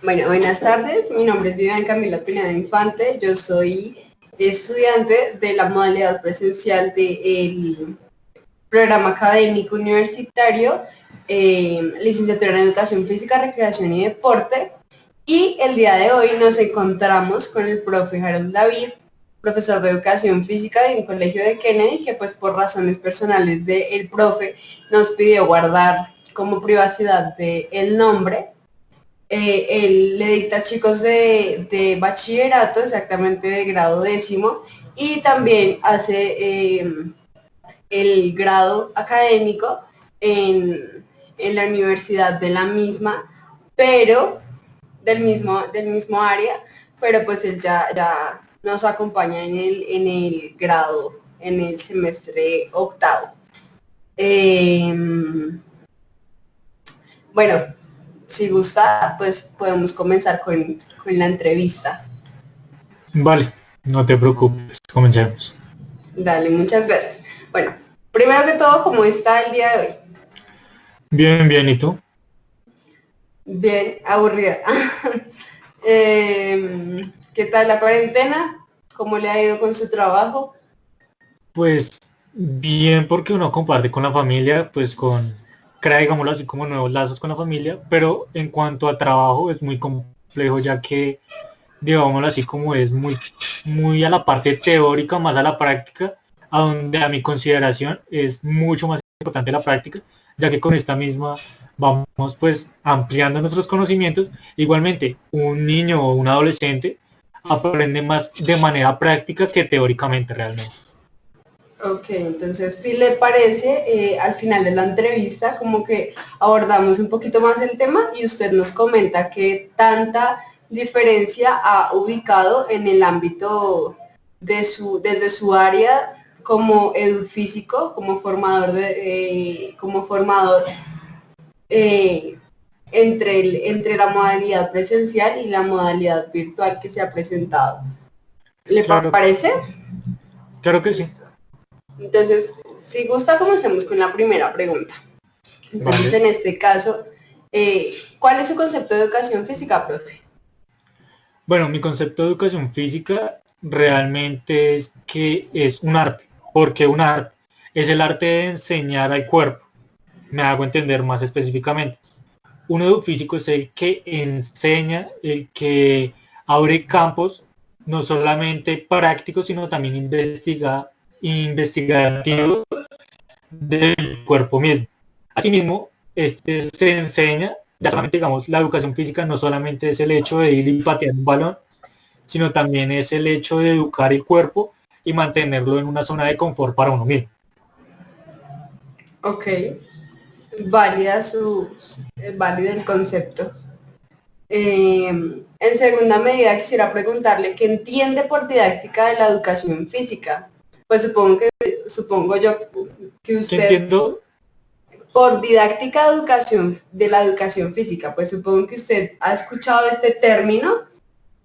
Bueno, buenas tardes. Mi nombre es Vivian Camila Pineda Infante. Yo soy estudiante de la modalidad presencial del programa académico universitario, licenciatura en Educación Física, Recreación y Deporte. Y el día de hoy nos encontramos con el profe Harold David, profesor de Educación Física de un colegio de Kennedy, que pues por razones personales del profe nos pidió guardar como privacidad el nombre. Él le dicta a chicos de bachillerato, exactamente de grado 10º, y también hace el grado académico en la universidad de la misma, pero del mismo área, pero pues él ya nos acompaña en el grado, en el semestre 8º. Bueno, si gusta, pues podemos comenzar con la entrevista. Vale, no te preocupes, comencemos. Dale, muchas gracias. Bueno, primero que todo, ¿cómo está el día de hoy? Bien, bien, ¿y tú? Bien, aburrida. ¿Qué tal la cuarentena? ¿Cómo le ha ido con su trabajo? Pues bien, porque uno comparte con la familia, crea, digámoslo así, como nuevos lazos con la familia, pero en cuanto a trabajo es muy complejo, ya que, digámoslo así, como es muy a la parte teórica, más a la práctica, a donde a mi consideración es mucho más importante la práctica, ya que con esta misma vamos pues ampliando nuestros conocimientos. Igualmente, un niño o un adolescente aprende más de manera práctica que teóricamente realmente. Ok, entonces si le parece, al final de la entrevista como que abordamos un poquito más el tema y usted nos comenta qué tanta diferencia ha ubicado en el ámbito desde su área como edufísico, como formador eh, entre la modalidad presencial y la modalidad virtual que se ha presentado. ¿Le Claro, parece? claro que sí. Listo. Entonces, si gusta, comencemos con la primera pregunta. Entonces, Vale. en este caso, ¿cuál es su concepto de educación física, profe? Bueno, mi concepto de educación física realmente es que es un arte. Porque un arte es el arte de enseñar al cuerpo. Me hago entender más específicamente. Un edufísico es el que enseña, el que abre campos, no solamente prácticos, sino también investigativos del cuerpo mismo. Asimismo, este se enseña, ya solamente digamos, la educación física no solamente es el hecho de ir y patear un balón, sino también es el hecho de educar el cuerpo y mantenerlo en una zona de confort para uno mismo. Ok, válida el concepto. En segunda medida, quisiera preguntarle qué entiende por didáctica de la educación física. Pues supongo yo que ¿Qué usted entiendo? por didáctica de la educación física, pues supongo que usted ha escuchado este término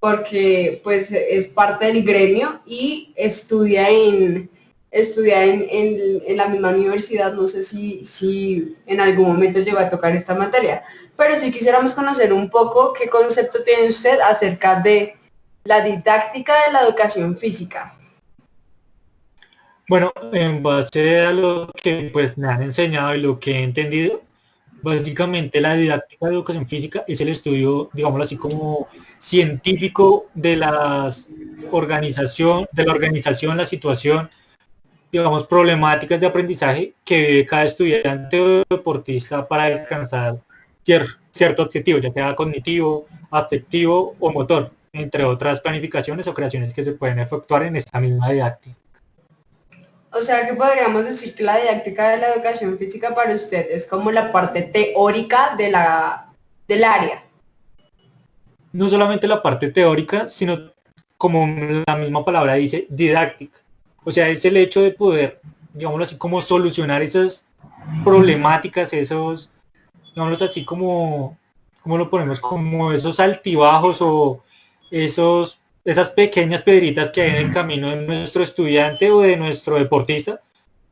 porque pues es parte del gremio y estudia en la misma universidad. No sé si en algún momento llegó a tocar esta materia, pero sí quisiéramos conocer un poco qué concepto tiene usted acerca de la didáctica de la educación física. Bueno, en base a lo que pues me han enseñado y lo que he entendido, básicamente la didáctica de educación física es el estudio, digámoslo así, como científico de la organización, la situación, digamos, problemáticas de aprendizaje que vive cada estudiante o deportista para alcanzar cierto objetivo, ya sea cognitivo, afectivo o motor, entre otras planificaciones o creaciones que se pueden efectuar en esta misma didáctica. O sea que podríamos decir que la didáctica de la educación física para usted es como la parte teórica del área. No solamente la parte teórica, sino como la misma palabra dice, didáctica. O sea, es el hecho de poder, digámoslo así, como solucionar esas problemáticas, digámoslo así, como lo ponemos, como esos altibajos o esas pequeñas piedritas que hay en el camino de nuestro estudiante o de nuestro deportista,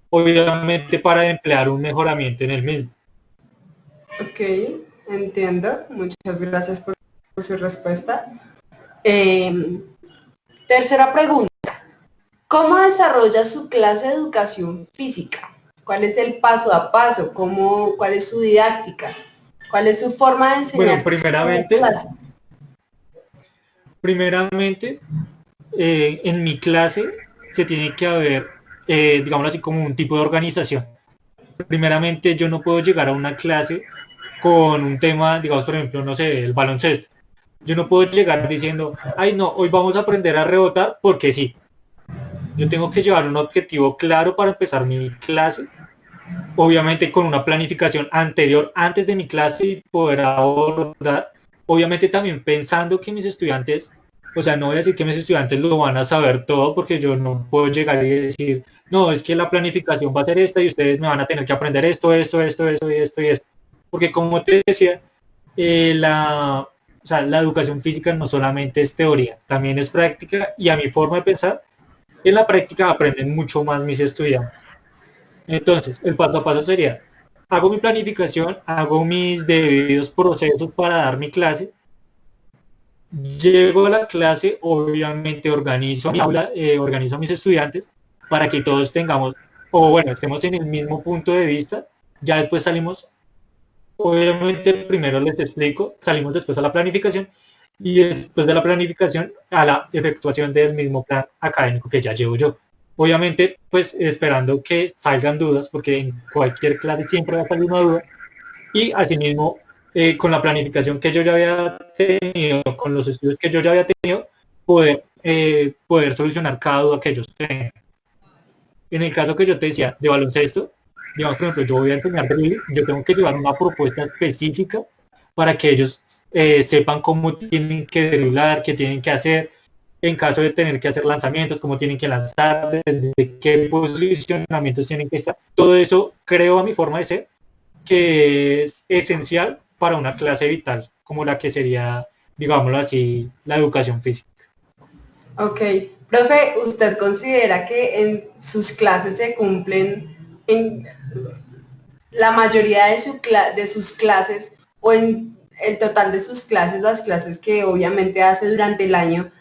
obviamente para emplear un mejoramiento en el mismo. Ok, entiendo. Muchas gracias por su respuesta. Eh, Tercera pregunta. ¿Cómo desarrolla su clase de educación física? ¿Cuál es el paso a paso? ¿Cuál es su didáctica? ¿Cuál es su forma de Bueno, enseñar su clase? primeramente en mi clase se tiene que haber, digámoslo así, como un tipo de organización. Primeramente, yo no puedo llegar a una clase con un tema, digamos, por ejemplo, no sé, el baloncesto. Yo no puedo llegar diciendo, ay no, hoy vamos a aprender a rebotar porque sí. Yo tengo que llevar un objetivo claro para empezar mi clase, obviamente con una planificación anterior antes de mi clase y poder abordar, obviamente también pensando que mis estudiantes, o sea, no voy a decir que mis estudiantes lo van a saber todo porque yo no puedo llegar y decir, no, es que la planificación va a ser esta y ustedes me van a tener que aprender esto y esto y esto. Porque como te decía, o sea, la educación física no solamente es teoría, también es práctica y a mi forma de pensar, en la práctica aprenden mucho más mis estudiantes. Entonces, el paso a paso sería, hago mi planificación, hago mis debidos procesos para dar mi clase, llego a la clase, obviamente organizo mi aula, organizo a mis estudiantes para que todos tengamos, o bueno, estemos en el mismo punto de vista, ya después salimos, obviamente primero les explico, salimos después a la planificación y después de la planificación a la efectuación del mismo plan académico que ya llevo yo. Obviamente, pues esperando que salgan dudas, porque en cualquier clase siempre va a salir una duda, y asimismo, con la planificación que yo ya había tenido, con los estudios que yo ya había tenido, poder solucionar cada duda que ellos tengan. En el caso que yo te decía de baloncesto, digamos, por ejemplo, yo voy a enseñar dribbling, yo tengo que llevar una propuesta específica para que ellos sepan cómo tienen que driblar, qué tienen que hacer, en caso de tener que hacer lanzamientos, cómo tienen que lanzar, desde qué posicionamientos tienen que estar. Todo eso creo a mi forma de ser que es esencial para una clase vital, como la que sería, digámoslo así, la educación física. Ok. Profe, ¿usted considera que en sus clases se cumplen en la mayoría de sus clases o en el total de sus clases, las clases que obviamente hace durante el año,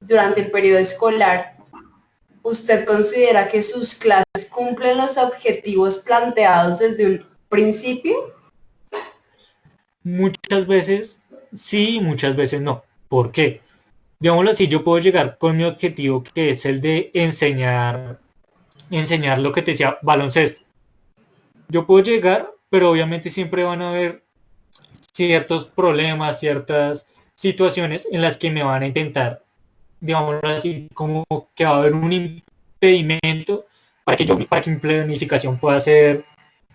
durante el periodo escolar, ¿usted considera que sus clases cumplen los objetivos planteados desde un principio? Muchas veces sí, muchas veces no. ¿Por qué? Digámoslo así, yo puedo llegar con mi objetivo que es el de enseñar lo que te decía, baloncesto. Yo puedo llegar, pero obviamente siempre van a haber ciertos problemas, ciertas situaciones en las que me van a intentar, digamos así, como que va a haber un impedimento para que mi planificación pueda ser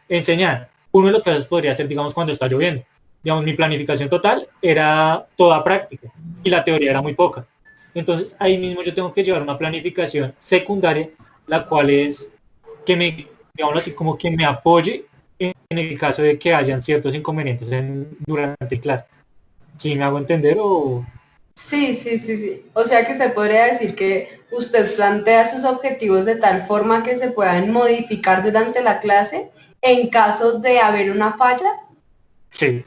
enseñada. Uno de los casos podría ser, digamos, cuando está lloviendo. Digamos, mi planificación total era toda práctica y la teoría era muy poca. Entonces, ahí mismo yo tengo que llevar una planificación secundaria, la cual es que me, digamos así, como que me apoye en el caso de que hayan ciertos inconvenientes durante clase. ¿Sí me hago entender o...? Sí, sí, sí, sí. O sea que se podría decir que usted plantea sus objetivos de tal forma que se puedan modificar durante la clase en caso de haber una falla. Sí.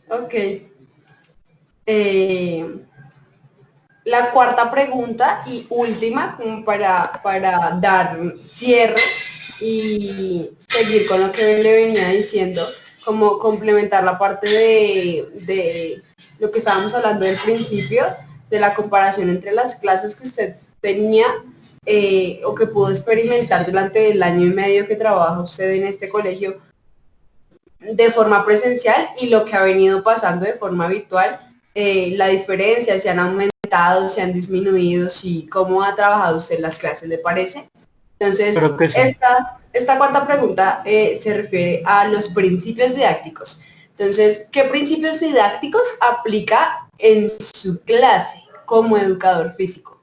Ok. Eh, la cuarta pregunta y última, como para dar cierre y seguir con lo que le venía diciendo, como complementar la parte de lo que estábamos hablando del principio, de la comparación entre las clases que usted tenía o que pudo experimentar durante el año y medio que trabaja usted en este colegio de forma presencial y lo que ha venido pasando de forma virtual, la diferencia, si han aumentado, si han disminuido, si cómo ha trabajado usted las clases, ¿le parece? Entonces, Creo que sí. esta cuarta pregunta se refiere a los principios didácticos. Entonces, ¿qué principios didácticos aplica en su clase como educador físico?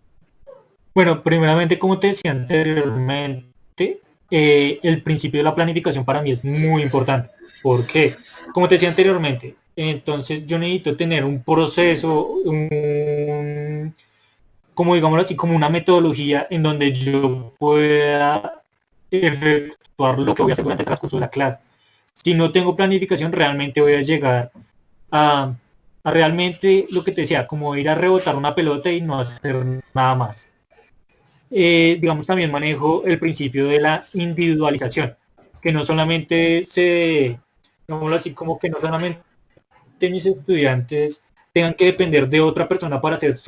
Bueno, primeramente, como te decía anteriormente, el principio de la planificación para mí es muy importante. ¿Por qué? Como te decía anteriormente, entonces yo necesito tener un proceso, como digámoslo así, como una metodología en donde yo pueda efectuar lo que voy a hacer durante el transcurso de la clase. Si no tengo planificación, realmente voy a llegar a, a realmente lo que te decía, como ir a rebotar una pelota y no hacer nada más. Digamos, también manejo el principio de la individualización, que no solamente digámoslo así, como que no solamente mis estudiantes tengan que depender de otra persona para hacer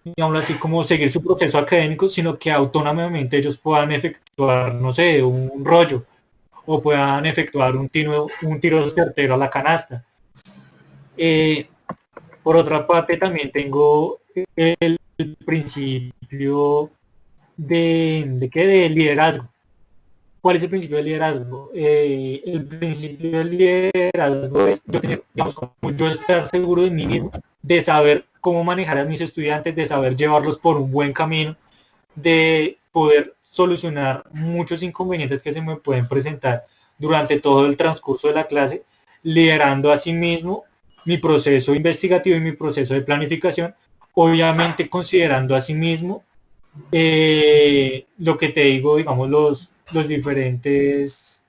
digámoslo así, como seguir su proceso académico, sino que autónomamente ellos puedan efectuar, no sé, un rollo, o puedan efectuar un tiro certero a la canasta. Por otra parte, también tengo el principio de liderazgo. ¿Cuál es el principio del liderazgo? El principio del liderazgo es digamos, yo estar seguro de mí mismo, de saber cómo manejar a mis estudiantes, de saber llevarlos por un buen camino, de poder solucionar muchos inconvenientes que se me pueden presentar durante todo el transcurso de la clase, liderando a sí mismo mi proceso investigativo y mi proceso de planificación, obviamente considerando a sí mismo lo que te digo, digamos, las diferentes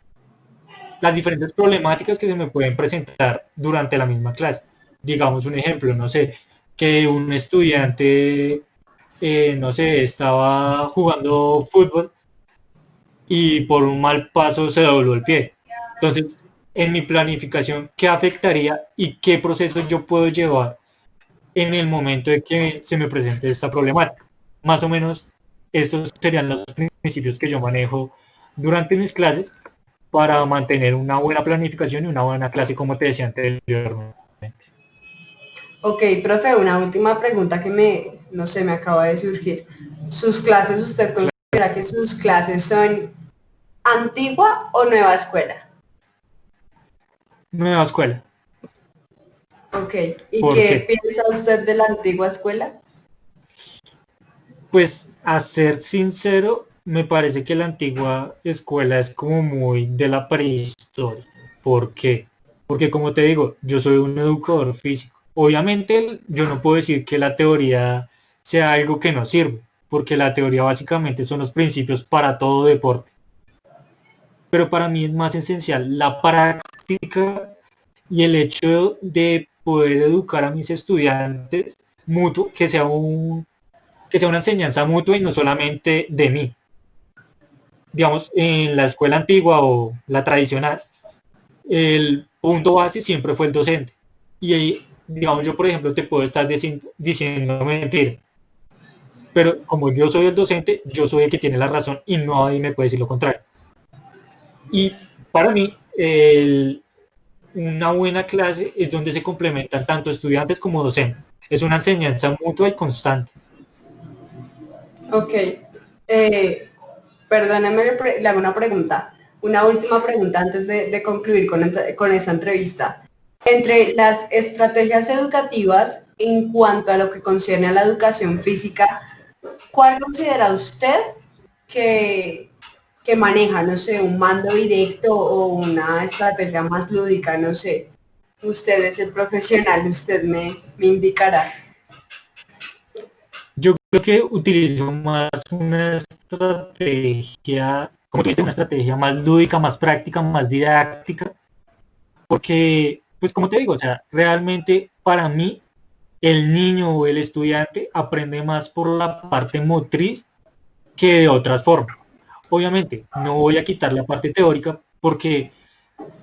problemáticas que se me pueden presentar durante la misma clase. Digamos un ejemplo, no sé, que un estudiante, no sé, estaba jugando fútbol y por un mal paso se dobló el pie. Entonces, en mi planificación, ¿qué afectaría y qué proceso yo puedo llevar en el momento de que se me presente esta problemática? Más o menos, estos serían los principios que yo manejo durante mis clases para mantener una buena planificación y una buena clase, como te decía anteriormente. Ok, profe, una última pregunta que no sé, me acaba de surgir. ¿Sus clases, usted considera que sus clases son antigua o nueva escuela? Nueva escuela. Ok, ¿y ¿Por qué qué? piensa usted de la antigua escuela? Pues, a ser sincero, me parece que la antigua escuela es como muy de la prehistoria. ¿Por qué? Porque como te digo, yo soy un educador físico. Obviamente yo no puedo decir que la teoría sea algo que no sirve, porque la teoría básicamente son los principios para todo deporte. Pero para mí es más esencial la práctica y el hecho de poder educar a mis estudiantes mutuo, que sea una enseñanza mutua y no solamente de mí. Digamos, en la escuela antigua o la tradicional, el punto base siempre fue el docente. Y ahí, digamos, yo por ejemplo te puedo estar diciendo mentira, pero como yo soy el docente, yo soy el que tiene la razón y nadie me puede decir lo contrario. Y para mí, una buena clase es donde se complementan tanto estudiantes como docentes. Es una enseñanza mutua y constante. Ok, perdóneme, le hago una pregunta, una última pregunta antes de concluir con esta entrevista. Entre las estrategias educativas en cuanto a lo que concierne a la educación física, ¿cuál considera usted que, que maneja, no sé, un mando directo o una estrategia más lúdica? No sé, usted es el profesional, usted me indicará. Yo creo que utilizo más una estrategia, como tú dices, una estrategia más lúdica, más práctica, más didáctica, porque, pues como te digo, o sea, realmente para mí el niño o el estudiante aprende más por la parte motriz que de otras formas. Obviamente, no voy a quitar la parte teórica porque,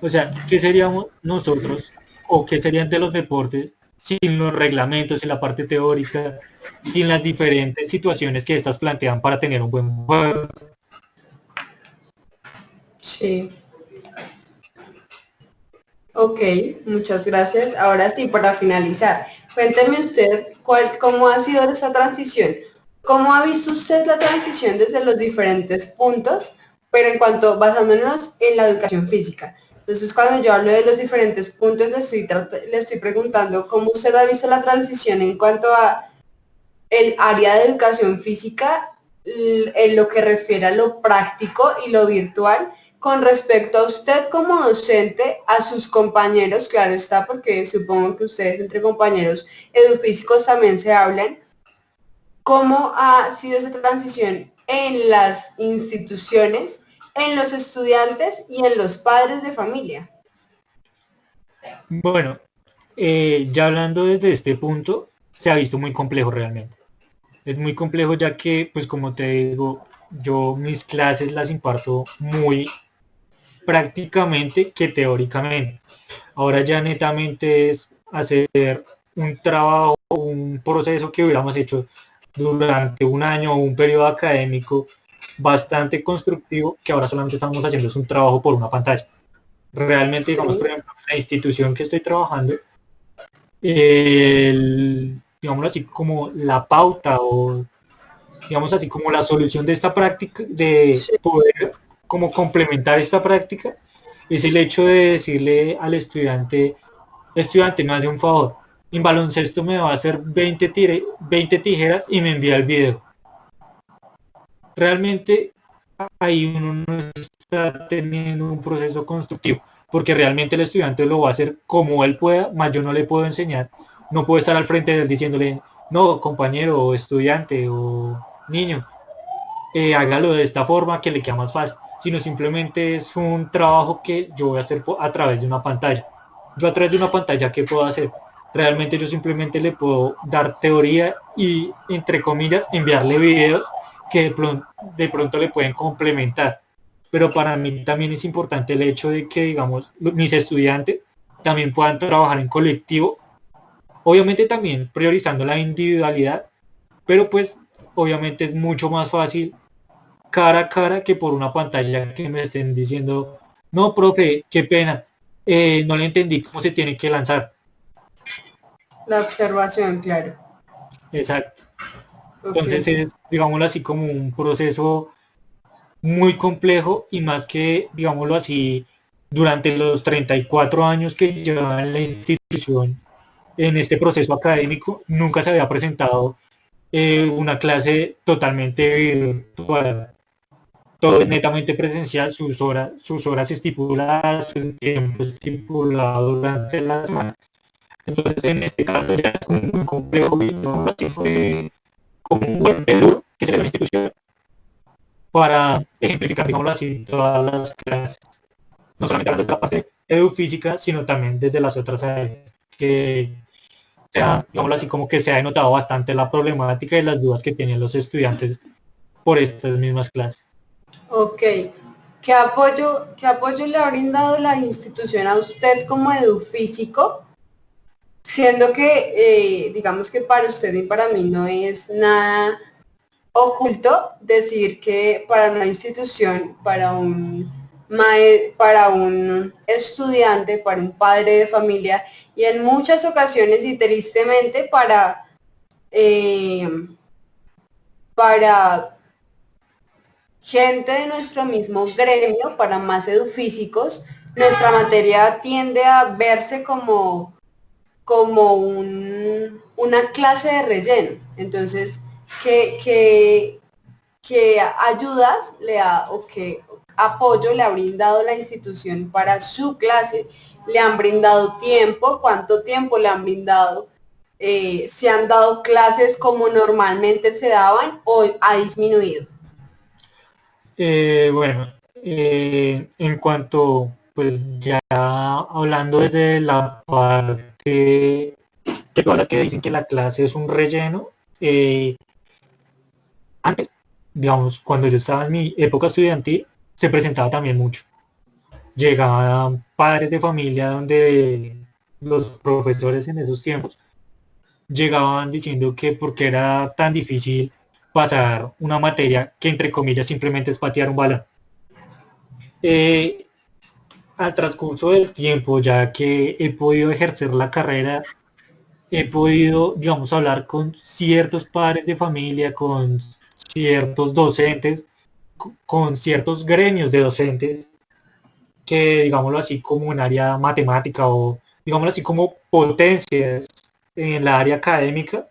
o sea, ¿qué seríamos nosotros o qué serían de los deportes sin los reglamentos, sin la parte teórica, sin las diferentes situaciones que estas plantean para tener un buen juego? Sí. Ok, muchas gracias. Ahora sí, para finalizar, cuénteme usted cómo ha sido esa transición. ¿Cómo ha visto usted la transición desde los diferentes puntos, pero en cuanto basándonos en la educación física? Entonces, cuando yo hablo de los diferentes puntos, le estoy preguntando cómo usted ha visto la transición en cuanto a el área de educación física, en lo que refiere a lo práctico y lo virtual, con respecto a usted como docente, a sus compañeros, claro está, porque supongo que ustedes entre compañeros edufísicos también se hablan, cómo ha sido esa transición en las instituciones en los estudiantes y en los padres de familia. Bueno, ya hablando desde este punto, se ha visto muy complejo realmente. Es muy complejo ya que, pues como te digo, yo mis clases las imparto muy prácticamente que teóricamente. Ahora ya netamente es hacer un trabajo, un proceso que hubiéramos hecho durante un año o un periodo académico bastante constructivo, que ahora solamente estamos haciendo es un trabajo por una pantalla. Realmente, digamos, por ejemplo, la institución que estoy trabajando, digámoslo así, como la pauta o digamos así como la solución de esta práctica, de Sí. poder como complementar esta práctica, es el hecho de decirle al estudiante, estudiante, me hace un favor, en baloncesto me va a hacer 20 tijeras y me envía el video. Realmente ahí uno no está teniendo un proceso constructivo, porque realmente el estudiante lo va a hacer como él pueda, más yo no le puedo enseñar, no puedo estar al frente de él diciéndole, no, compañero o estudiante o niño, hágalo de esta forma que le queda más fácil, sino simplemente es un trabajo que yo voy a hacer a través de una pantalla. Yo a través de una pantalla, ¿qué puedo hacer? Realmente yo simplemente le puedo dar teoría y, entre comillas, enviarle videos que de pronto le pueden complementar. Pero para mí también es importante el hecho de que, digamos, mis estudiantes también puedan trabajar en colectivo, obviamente también priorizando la individualidad, pero pues obviamente es mucho más fácil cara a cara que por una pantalla que me estén diciendo, no, profe, qué pena, no le entendí cómo se tiene que lanzar. La observación, claro. Exacto. Ok. Entonces es, digámoslo así, como un proceso muy complejo y más que, digámoslo así, durante los 34 años que lleva en la institución, en este proceso académico, nunca se había presentado una clase totalmente virtual. Todo es netamente presencial, sus horas estipuladas, su tiempo estipulado durante la semana. Entonces, en este caso ya es muy complejo y no así fue como un golpe duro que se le da a la institución para ejemplificar, digámoslo así, todas las clases. No solamente desde la parte edufísica, sino también desde las otras áreas que sea, digámoslo así, como que se ha denotado bastante la problemática y las dudas que tienen los estudiantes por estas mismas clases. Ok. Qué apoyo le ha brindado la institución a usted como edufísico? Siendo que, digamos que para usted y para mí no es nada oculto decir que para una institución, para un estudiante, para un padre de familia y en muchas ocasiones y tristemente eh, para gente de nuestro mismo gremio, para más edufísicos, nuestra materia tiende a verse como una clase de relleno. Entonces, ¿qué ayudas le ha o qué apoyo le ha brindado la institución para su clase? ¿Le han brindado tiempo? ¿Cuánto tiempo le han brindado? ¿Se han dado clases como normalmente se daban o ha disminuido? Bueno, en cuanto, pues ya hablando desde la parte que todas las que dicen que la clase es un relleno, antes, digamos, cuando yo estaba en mi época estudiantil, se presentaba también mucho. Llegaban padres de familia donde los profesores en esos tiempos llegaban diciendo que porque era tan difícil pasar una materia que entre comillas simplemente es patear un balón. Eh, Al transcurso del tiempo, ya que he podido ejercer la carrera, he podido, digamos, hablar con ciertos padres de familia, con ciertos docentes, con ciertos gremios de docentes, que, digámoslo así, como un área matemática o, digámoslo así, como potencias en la área académica,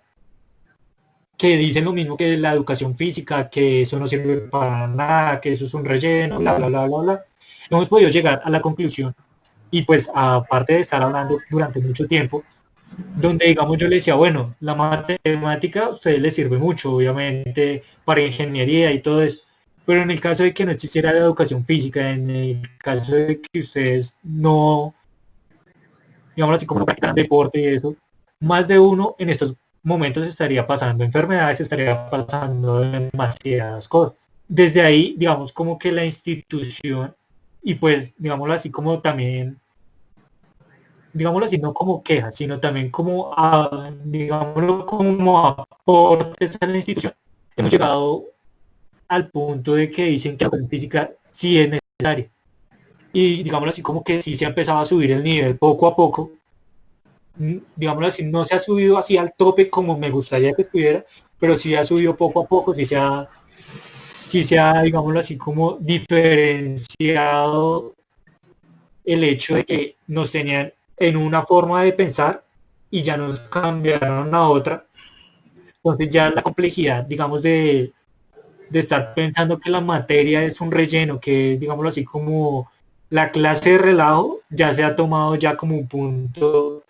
que dicen lo mismo que la educación física, que eso no sirve para nada, que eso es un relleno, bla, bla, bla, bla, bla. Hemos podido llegar a la conclusión y pues aparte de estar hablando durante mucho tiempo, donde digamos yo le decía, bueno, la matemática a ustedes les sirve mucho, obviamente, para ingeniería y todo eso, Pero en el caso de que no existiera la educación física, en el caso de que ustedes no, digamos así como no practican deporte y eso, más de uno en estos momentos estaría pasando enfermedades, estaría pasando demasiadas cosas. Desde ahí, digamos, como que la institución, y pues, digámoslo así, como también, digámoslo así, no como quejas, sino también como, digámoslo, como aportes a la institución, hemos llegado al punto de que dicen que la educación física sí es necesaria. Y digámoslo así, como que sí se ha empezado a subir el nivel poco a poco. Digámoslo así, no se ha subido así al tope como me gustaría que estuviera, pero sí ha subido poco a poco, sí se ha, digámoslo así, como diferenciado el hecho de que nos tenían en una forma de pensar y ya nos cambiaron a otra. Entonces ya la complejidad, digamos, de estar pensando que la materia es un relleno, que es, digámoslo así, como la clase de relajo, ya se ha tomado ya como un punto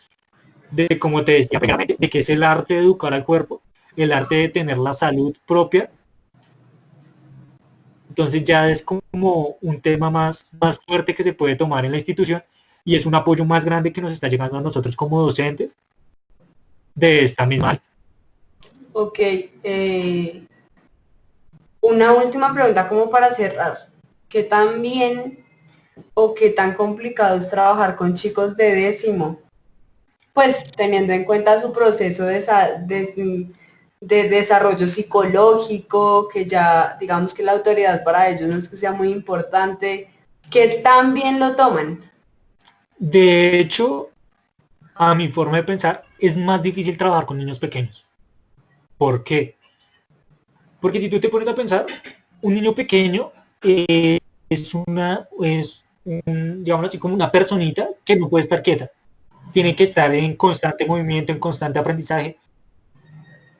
de, como te decía previamente, de que es el arte de educar al cuerpo, el arte de tener la salud propia. Entonces ya es como un tema más fuerte que se puede tomar en la institución y es un apoyo más grande que nos está llegando a nosotros como docentes de esta misma. Ok, una última pregunta como para cerrar. ¿Qué tan bien o qué tan complicado es trabajar con chicos de décimo? Pues teniendo en cuenta su proceso de desarrollo psicológico, que ya digamos que la autoridad para ellos no es que sea muy importante, ¿qué tan bien lo toman? De hecho, a mi forma de pensar, es más difícil trabajar con niños pequeños. ¿Por qué? Porque si tú te pones a pensar, un niño pequeño digamos así, como una personita que no puede estar quieta. Tiene que estar en constante movimiento, en constante aprendizaje.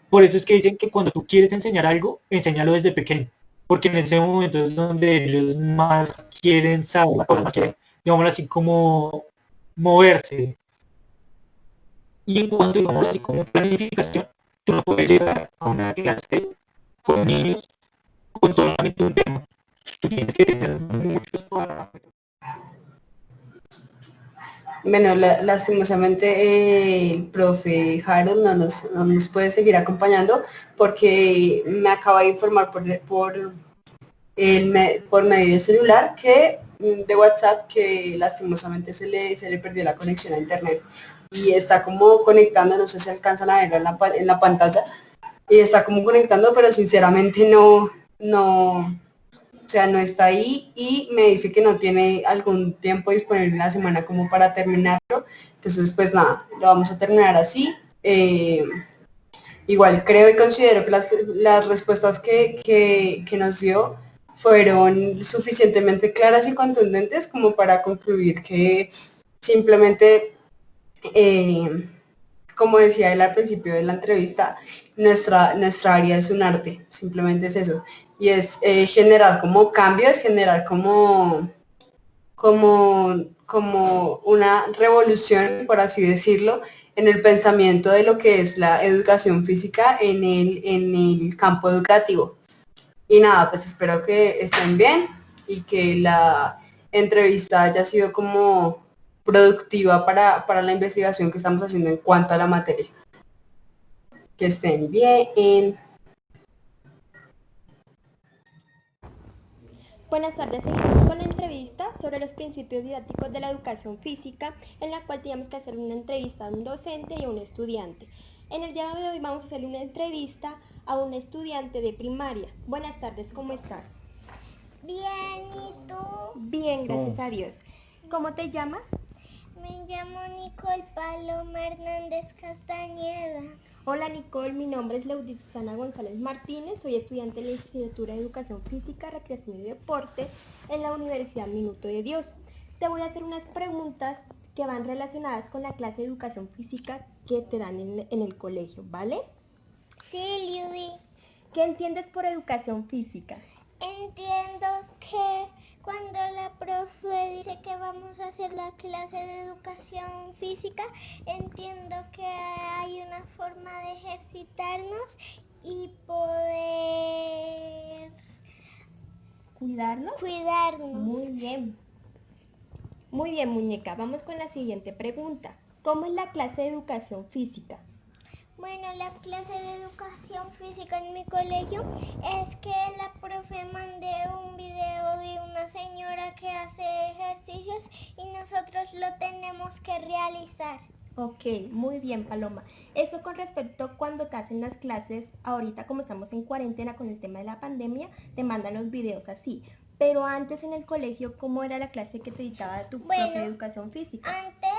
Por eso es que dicen que cuando tú quieres enseñar algo, enséñalo desde pequeño. Porque en ese momento es donde ellos más quieren saber las cosas, más quieren, digamos así, como moverse. Y en cuanto, digamos así, como planificación, tú no puedes llegar a una clase con niños con solamente un tema. Tú tienes que tener muchos parámetros. Bueno, lastimosamente el profe Harold no nos puede seguir acompañando porque me acaba de informar por medio de celular de WhatsApp que lastimosamente se le perdió la conexión a internet y está como conectando, no sé si alcanzan a verlo en la pantalla, y está como conectando, pero sinceramente no, o sea, no está ahí y me dice que no tiene algún tiempo disponible en la semana como para terminarlo. Entonces, pues nada, lo vamos a terminar así. Igual creo y considero que las respuestas que nos dio fueron suficientemente claras y contundentes como para concluir que simplemente como decía él al principio de la entrevista, nuestra área es un arte, simplemente es eso. Y es generar como cambios, generar como una revolución, por así decirlo, en el pensamiento de lo que es la educación física en el campo educativo. Y nada, pues espero que estén bien y que la entrevista haya sido como productiva para la investigación que estamos haciendo en cuanto a la materia. Que estén bien. Buenas tardes, seguimos con la entrevista sobre los principios didácticos de la educación física, en la cual teníamos que hacer una entrevista a un docente y a un estudiante. En el día de hoy vamos a hacer una entrevista a un estudiante de primaria. Buenas tardes, ¿cómo estás? Bien, ¿y tú? Bien, gracias a Dios. ¿Cómo te llamas? Me llamo Nicole Paloma Hernández Castañeda. Hola Nicole, mi nombre es Leudy Susana González Martínez, soy estudiante de la Licenciatura de Educación Física, Recreación y Deporte en la Universidad Minuto de Dios. Te voy a hacer unas preguntas que van relacionadas con la clase de Educación Física que te dan en el colegio, ¿vale? Sí, Liudi. ¿Qué entiendes por educación física? Entiendo que cuando la profe dice que vamos a hacer la clase de educación física, entiendo que hay una forma de ejercitarnos y poder ¿Cuidarnos? Cuidarnos. Muy bien. Muy bien, muñeca. Vamos con la siguiente pregunta. ¿Cómo es la clase de educación física? Bueno, la clase de educación física en mi colegio es que la profe mande un video de una señora que hace ejercicios y nosotros lo tenemos que realizar. Ok, muy bien, Paloma. Eso con respecto a cuando te hacen las clases, ahorita como estamos en cuarentena con el tema de la pandemia, te mandan los videos así. Pero antes en el colegio, ¿cómo era la clase que te dictaba tu profe de educación física? Antes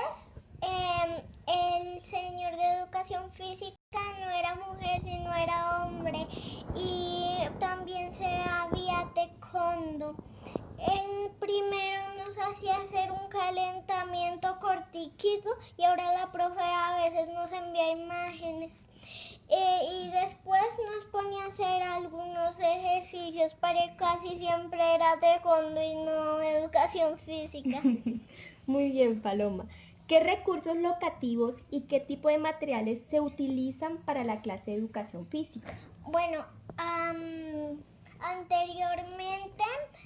el señor de educación física no era mujer, sino era hombre y también se había taekwondo. El primero nos hacía hacer un calentamiento cortiquito y ahora la profe a veces nos envía imágenes. Y después nos ponía a hacer algunos ejercicios, pero casi siempre era taekwondo y no educación física. Muy bien, Paloma. ¿Qué recursos locativos y qué tipo de materiales se utilizan para la clase de educación física? Bueno, anteriormente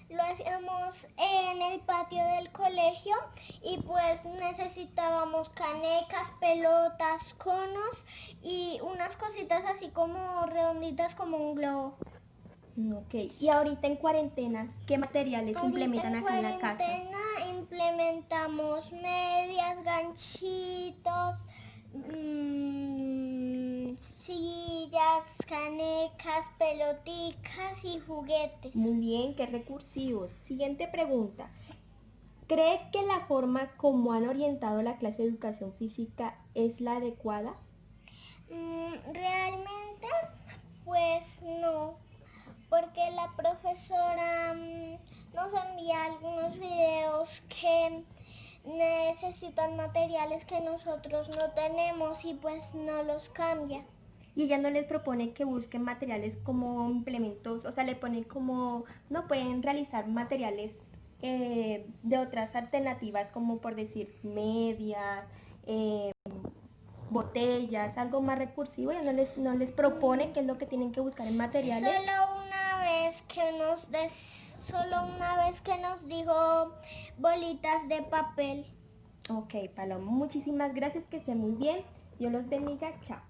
lo hacíamos en el patio del colegio y pues necesitábamos canecas, pelotas, conos y unas cositas así como redonditas como un globo. Ok, y ahorita en cuarentena, ¿qué materiales implementan acá en la casa? En cuarentena implementamos medias, ganchitos, sillas, canecas, peloticas y juguetes. Muy bien, qué recursivos. Siguiente pregunta. ¿Cree que la forma como han orientado la clase de educación física es la adecuada? Realmente, pues no, porque la profesora nos envía algunos videos que necesitan materiales que nosotros no tenemos y pues no los cambia. Y ella no les propone que busquen materiales como implementos, o sea, le pone como, no pueden realizar materiales de otras alternativas, como por decir medias, botellas, algo más recursivo. Ella no les propone qué es lo que tienen que buscar en materiales. Solo una vez que nos dijo bolitas de papel. Ok, Paloma, muchísimas gracias, que esté muy bien. Dios los bendiga, chao.